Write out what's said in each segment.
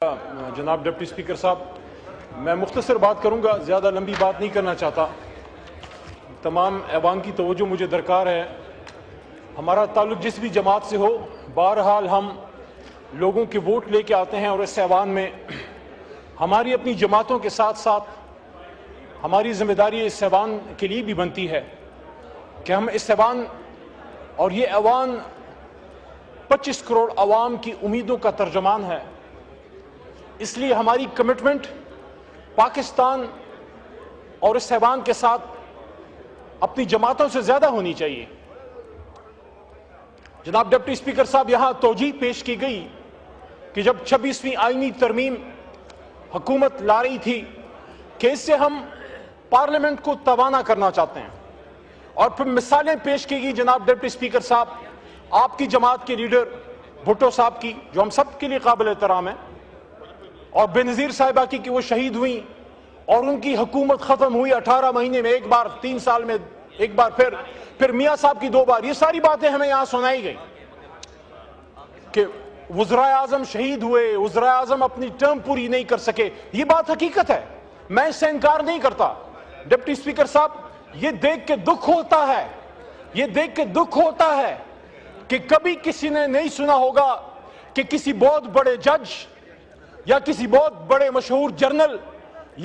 جناب deputy speaker صاحب، میں مختصر بات کروں گا، زیادہ لمبی بات نہیں کرنا چاہتا۔ تمام ایوان کی توجہ مجھے درکار ہے۔ ہمارا تعلق جس بھی جماعت سے ہو، بہرحال ہم لوگوں کے ووٹ لے کے آتے ہیں، اور اس ایوان میں ہماری اپنی جماعتوں کے ساتھ ساتھ ہماری ذمہ داری اس ایوان کے لیے بھی بنتی ہے کہ ہم اس ایوان، اور یہ ایوان 25 کروڑ عوام کی امیدوں کا ترجمان ہے، اس لیے ہماری کمٹمنٹ پاکستان اور اس ایوان کے ساتھ اپنی جماعتوں سے زیادہ ہونی چاہیے۔ جناب ڈپٹی اسپیکر صاحب، یہاں توجیہ پیش کی گئی کہ جب 26ویں آئینی ترمیم حکومت لا رہی تھی کہ اس سے ہم پارلیمنٹ کو توانا کرنا چاہتے ہیں، اور پھر مثالیں پیش کی گئی جناب ڈپٹی اسپیکر صاحب آپ کی جماعت کے لیڈر بھٹو صاحب کی، جو ہم سب کے لیے قابل احترام ہے، اور بے نظیر صاحبہ کی کہ وہ شہید ہوئیں اور ان کی حکومت ختم ہوئی 18 مہینے میں ایک بار، 3 سال میں ایک بار، پھر میاں صاحب کی 2 بار۔ یہ ساری باتیں ہمیں یہاں سنائی گئی کہ وزرائے اعظم شہید ہوئے، وزرائے اعظم اپنی ٹرم پوری نہیں کر سکے۔ یہ بات حقیقت ہے، میں اس سے انکار نہیں کرتا۔ ڈپٹی اسپیکر صاحب، یہ دیکھ کے دکھ ہوتا ہے کہ کبھی کسی نے نہیں سنا ہوگا کہ کسی بہت بڑے جج یا کسی بہت بڑے مشہور جرنل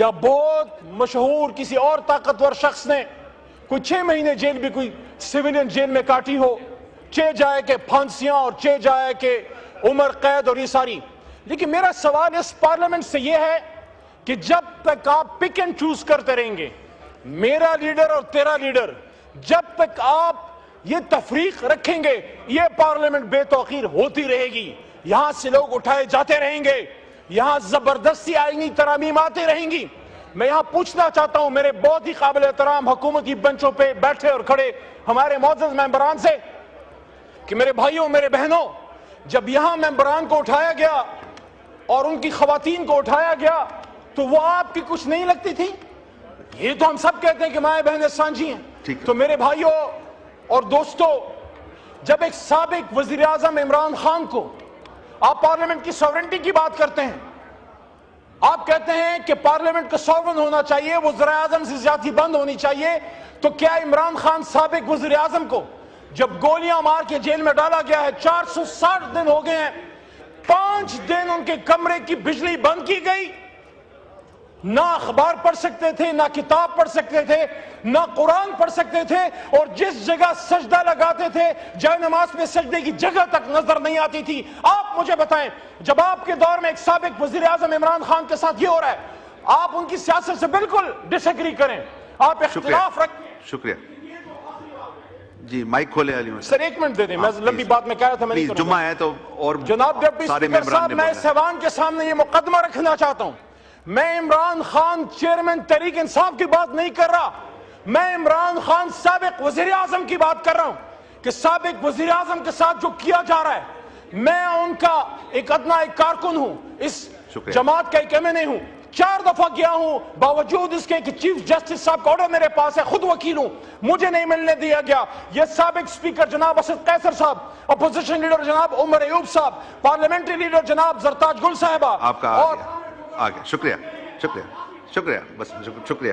یا بہت مشہور کسی اور طاقتور شخص نے کوئی 6 مہینے جیل بھی، کوئی سیویلین جیل میں کاٹی ہو، چہ جائے کہ پھانسیاں اور چہ جائے کہ عمر قید اور یہ ساری۔ لیکن میرا سوال اس پارلیمنٹ سے یہ ہے کہ جب تک آپ پک اینڈ چوز کرتے رہیں گے، میرا لیڈر اور تیرا لیڈر، جب تک آپ یہ تفریق رکھیں گے، یہ پارلیمنٹ بے توقیر ہوتی رہے گی، یہاں سے لوگ اٹھائے جاتے رہیں گے، یہاں زبردستی آئینی ترامیم آتی رہیں گی۔ میں یہاں پوچھنا چاہتا ہوں میرے بہت ہی قابل احترام حکومتی بنچوں پہ بیٹھے اور کھڑے ہمارے معزز ممبران سے کہ میرے بھائیوں، میرے بہنوں، جب یہاں ممبران کو اٹھایا گیا اور ان کی خواتین کو اٹھایا گیا تو وہ آپ کی کچھ نہیں لگتی تھی؟ یہ تو ہم سب کہتے ہیں کہ مائیں بہنیں سانجھی ہیں۔ تو میرے بھائیوں اور دوستو، جب ایک سابق وزیر اعظم عمران خان کو آپ پارلیمنٹ کی ساورنٹی کی بات کرتے ہیں، آپ کہتے ہیں کہ پارلیمنٹ کا ساورن ہونا چاہیے، وزراء اعظم سے زیادتی بند ہونی چاہیے، تو کیا عمران خان سابق وزیر اعظم کو جب گولیاں مار کے جیل میں ڈالا گیا ہے، 460 دن ہو گئے ہیں، 5 دن ان کے کمرے کی بجلی بند کی گئی، نہ اخبار پڑھ سکتے تھے، نہ کتاب پڑھ سکتے تھے، نہ قرآن پڑھ سکتے تھے، اور جس جگہ سجدہ لگاتے تھے جائے نماز میں سجدے کی جگہ تک نظر نہیں آتی تھی۔ آپ مجھے بتائیں، جب آپ کے دور میں ایک سابق وزیر اعظم عمران خان کے ساتھ یہ ہو رہا ہے، آپ ان کی سیاست سے بالکل ڈس ایگری کریں، آپ اختلاف شکریہ جی، مائک کھولے علی سر، 1 منٹ دے دیں، میں لمبی بات میں کہہ رہا تھا، میں نہیں کروں گا۔ جمعہ ہے تو، اور جناب ڈپٹی اسپیکر صاحب، میں اس ایوان کے سامنے یہ مقدمہ رکھنا چاہتا ہوں، میں عمران خان چیئرمین تحریک انصاف کی بات نہیں کر رہا، میں عمران خان سابق وزیر اعظم کی بات کر رہا ہوں کہ سابق وزیر اعظم کے ساتھ جو کیا جا رہا ہے، میں ان کا ایک ادنا ایک کارکن ہوں، اس جماعت کا ایک MNA ہوں، 4 دفعہ گیا ہوں، باوجود اس کے کہ چیف جسٹس صاحب کا آرڈر میرے پاس ہے، خود وکیل ہوں، مجھے نہیں ملنے دیا گیا۔ یہ سابق اسپیکر جناب اسد قیصر صاحب، اپوزیشن لیڈر جناب عمر ایوب صاحب، پارلیمنٹری لیڈر جناب زرتاج گل صاحبہ، آپ کا آگے شکریہ بس شکریہ۔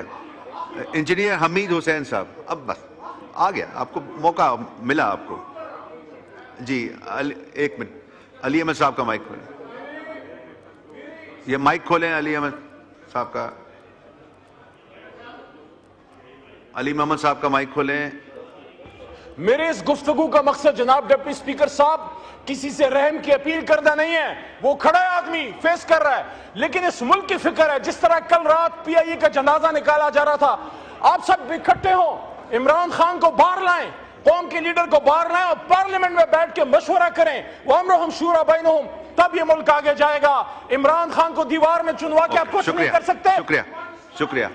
انجینئر حمید حسین صاحب، اب بس آ گیا، آپ کو موقع ملا آپ کو جی۔ 1 منٹ، علی احمد صاحب کا مائک کھولیں، یہ مائک کھولیں علی احمد صاحب کا، علی محمد صاحب کا مائک کھولیں۔ میرے اس گفتگو کا مقصد جناب ڈپٹی اسپیکر صاحب کسی سے رحم کی اپیل کرنا نہیں ہے، وہ کھڑا ہے آدمی فیس کر رہا ہے، لیکن اس ملک کی فکر ہے۔ جس طرح کل رات PIA کا جنازہ نکالا جا رہا تھا، آپ سب اکٹھے ہوں، عمران خان کو باہر لائیں، قوم کے لیڈر کو باہر لائیں اور پارلیمنٹ میں بیٹھ کے مشورہ کریں، وَأَمْرُهُمْ شُورَىٰ بَيْنَهُمْ، تب یہ ملک آگے جائے گا۔ عمران خان کو دیوار میں چنوا کے آپ کچھ نہیں کر سکتے۔ شکریہ